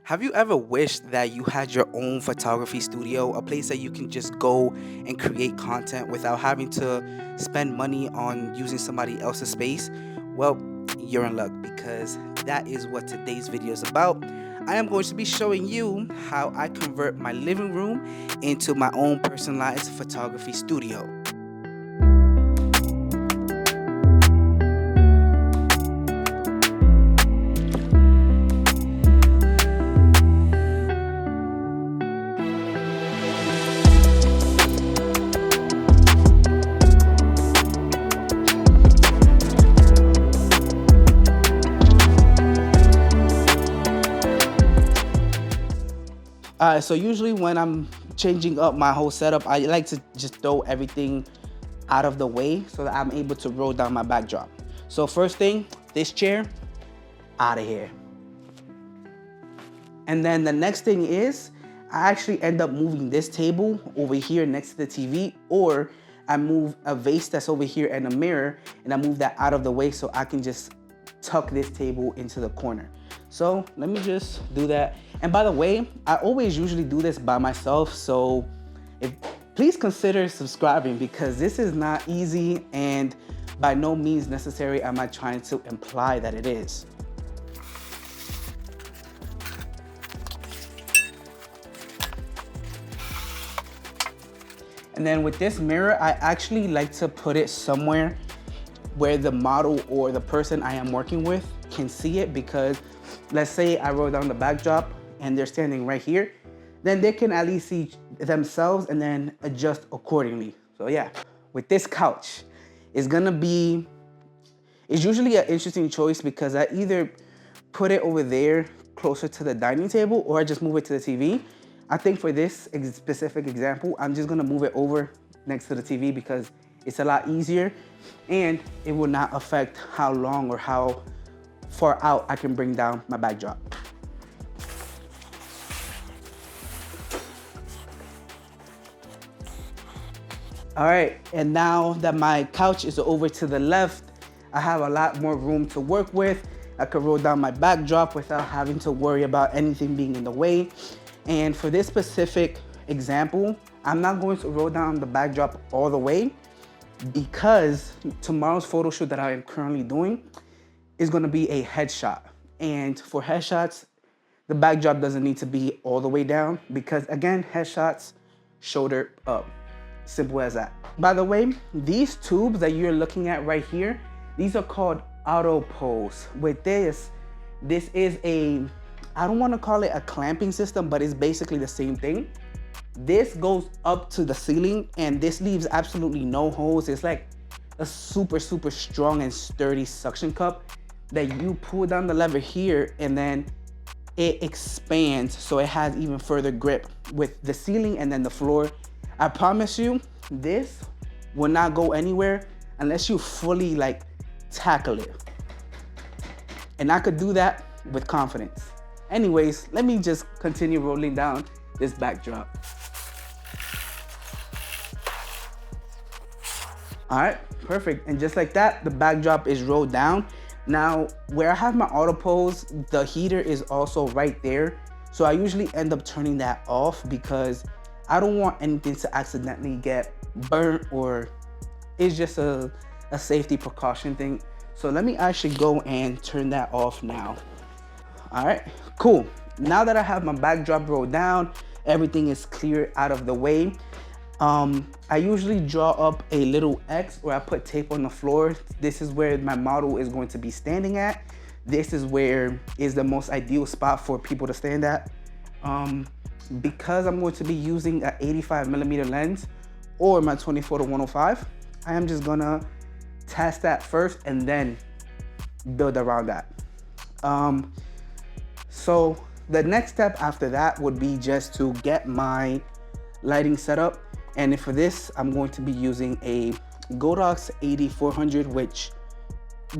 Have you ever wished that you had your own photography studio, a place that you can just go and create content without having to spend money on using somebody else's space? Well, you're in luck because that is what today's video is about. I am going to be showing you how I convert my living room into my own personalized photography studio. So usually when I'm changing up my whole setup, I like to just throw everything out of the way so that I'm able to roll down my backdrop. So first thing, this chair, out of here. And then the next thing is, I actually end up moving this table over here next to the TV, or I move a vase that's over here and a mirror, and I move that out of the way so I can just tuck this table into the corner. So let me just do that. And by the way, I always usually do this by myself, so please consider subscribing because this is not easy and by no means necessary am I trying to imply that it is. And then with this mirror, I actually like to put it somewhere where the model or the person I am working with can see it, because let's say I roll down the backdrop and they're standing right here, then they can at least see themselves and then adjust accordingly. So yeah, with this couch, it's usually an interesting choice because I either put it over there closer to the dining table or I just move it to the TV. I think for this specific example, I'm just gonna move it over next to the TV because it's a lot easier and it will not affect how long or how far out I can bring down my backdrop. All right, and now that my couch is over to the left, I have a lot more room to work with. I could roll down my backdrop without having to worry about anything being in the way. And for this specific example, I'm not going to roll down the backdrop all the way because tomorrow's photo shoot that I am currently doing is gonna be a headshot. And for headshots, the backdrop doesn't need to be all the way down because again, headshots, shoulder up. Simple as that. By the way, these tubes that you're looking at right here, these are called auto pose. With this is I don't want to call it a clamping system, but it's basically the same thing. This goes up to the ceiling and this leaves absolutely no holes. It's like a super strong and sturdy suction cup that you pull down the lever here and then it expands so it has even further grip with the ceiling and then the floor. I promise you, this will not go anywhere unless you fully tackle it. And I could do that with confidence. Anyways, let me just continue rolling down this backdrop. All right, perfect. And just like that, the backdrop is rolled down. Now, where I have my auto pose, the heater is also right there. So I usually end up turning that off because I don't want anything to accidentally get burnt, or it's just a safety precaution thing. So let me actually go and turn that off now. All right, cool. Now that I have my backdrop rolled down, everything is clear out of the way. I usually draw up a little X or I put tape on the floor. This is where my model is going to be standing at. This is where is the most ideal spot for people to stand at. Because I'm going to be using an 85mm lens or my 24-105, I am just gonna test that first and then build around that. So the next step after that would be just to get my lighting set up. And for this, I'm going to be using a Godox 8400, which,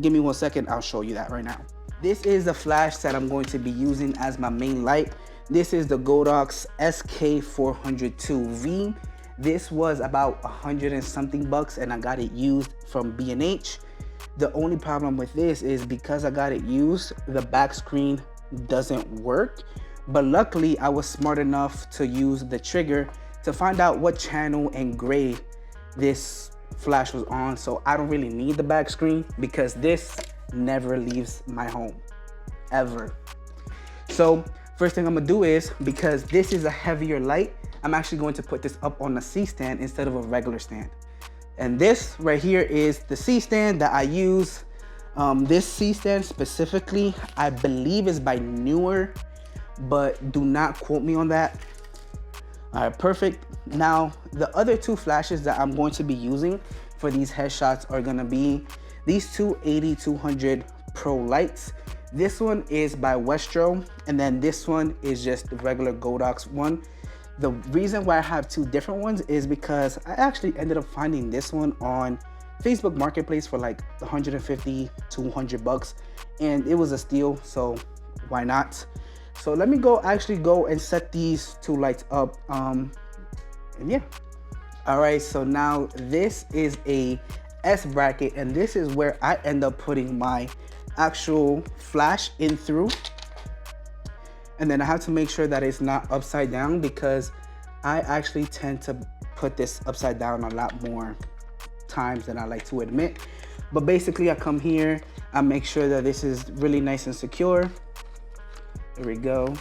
give me 1 second, I'll show you that right now. This is the flash that I'm going to be using as my main light. This is the Godox SK402V. This was about 100 and something bucks and I got it used from B&H. The only problem with this is because I got it used, the back screen doesn't work, But luckily I was smart enough to use the trigger to find out what channel and grade this flash was on. So I don't really need the back screen because this never leaves my home, ever. So first thing I'm gonna do is, because this is a heavier light, I'm actually going to put this up on a C-stand instead of a regular stand. And this right here is the C-stand that I use. This C-stand specifically, I believe is by Newer, but do not quote me on that. All right, perfect. Now, the other two flashes that I'm going to be using for these headshots are gonna be these two 80-200 Pro lights. This one is by Westro, and then this one is just the regular Godox one. The reason why I have two different ones is because I actually ended up finding this one on Facebook Marketplace for like 150 to 100 bucks, and it was a steal, so why not? So let me go and set these two lights up, and yeah. All right, so now this is a S bracket, and this is where I end up putting my actual flash in through. And then I have to make sure that it's not upside down, because I actually tend to put this upside down a lot more times than I like to admit. But basically I come here, I make sure that this is really nice and secure. There we go.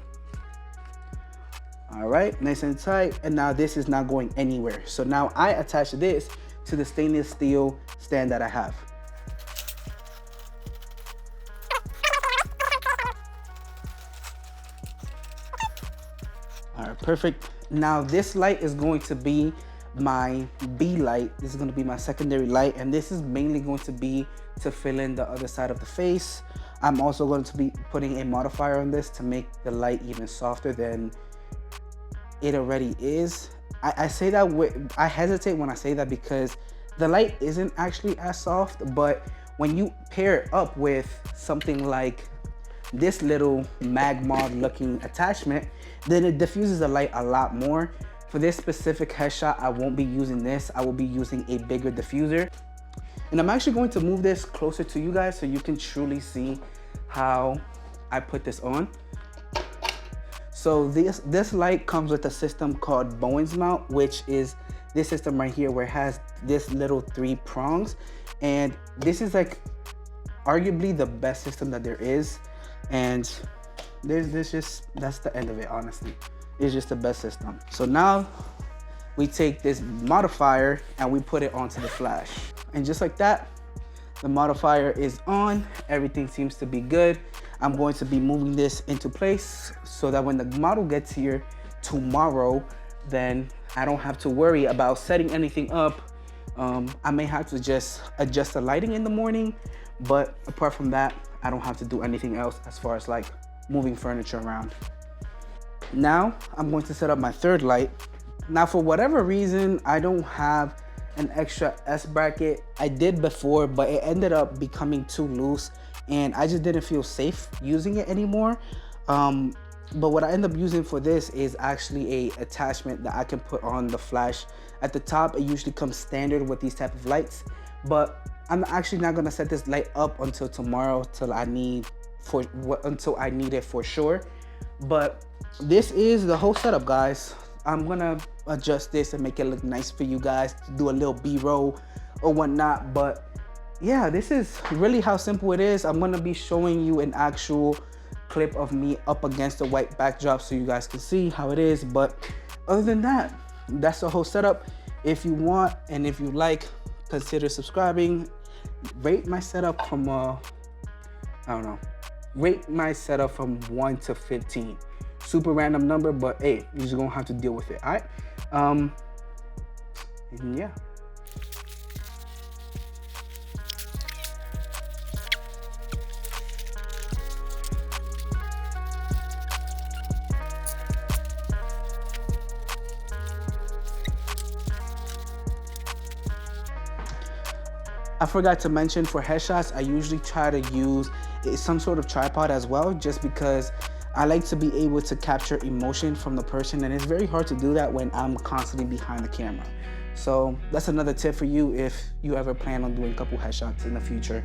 All right, nice and tight. And now this is not going anywhere. So now I attach this to the stainless steel stand that I have. All right, perfect. Now this light is going to be my B light. This is going to be my secondary light, and this is mainly going to be to fill in the other side of the face. I'm also going to be putting a modifier on this to make the light even softer than it already is. I say that I hesitate when I say that because the light isn't actually as soft, but when you pair it up with something like this little mag mod looking attachment, then it diffuses the light a lot more. For this specific headshot, I won't be using this. I will be using a bigger diffuser. And I'm actually going to move this closer to you guys so you can truly see how I put this on. So this light comes with a system called Bowen's mount, which is this system right here where it has this little 3 prongs. And this is like arguably the best system that there is. And that's the end of it, honestly. It's just the best system. So now we take this modifier and we put it onto the flash. And just like that, the modifier is on. Everything seems to be good. I'm going to be moving this into place so that when the model gets here tomorrow, then I don't have to worry about setting anything up. I may have to just adjust the lighting in the morning, but apart from that, I don't have to do anything else as far as like moving furniture around. Now I'm going to set up my third light. Now for whatever reason, I don't have an extra S bracket. I did before, but it ended up becoming too loose and I just didn't feel safe using it anymore. But what I end up using for this is actually a attachment that I can put on the flash. At the top, it usually comes standard with these type of lights, but I'm actually not gonna set this light up until tomorrow until I need it for sure. But this is the whole setup, guys. I'm gonna adjust this and make it look nice for you guys to do a little B-roll or whatnot. But yeah, this is really how simple it is. I'm gonna be showing you an actual clip of me up against the white backdrop so you guys can see how it is. But other than that, that's the whole setup. If you want and if you like, consider subscribing. Rate my setup from rate my setup from 1 to 15. Super random number, but hey, you're just gonna have to deal with it. All right, and yeah. I forgot to mention, for headshots, I usually try to use some sort of tripod as well, just because I like to be able to capture emotion from the person, and it's very hard to do that when I'm constantly behind the camera. So that's another tip for you if you ever plan on doing a couple headshots in the future.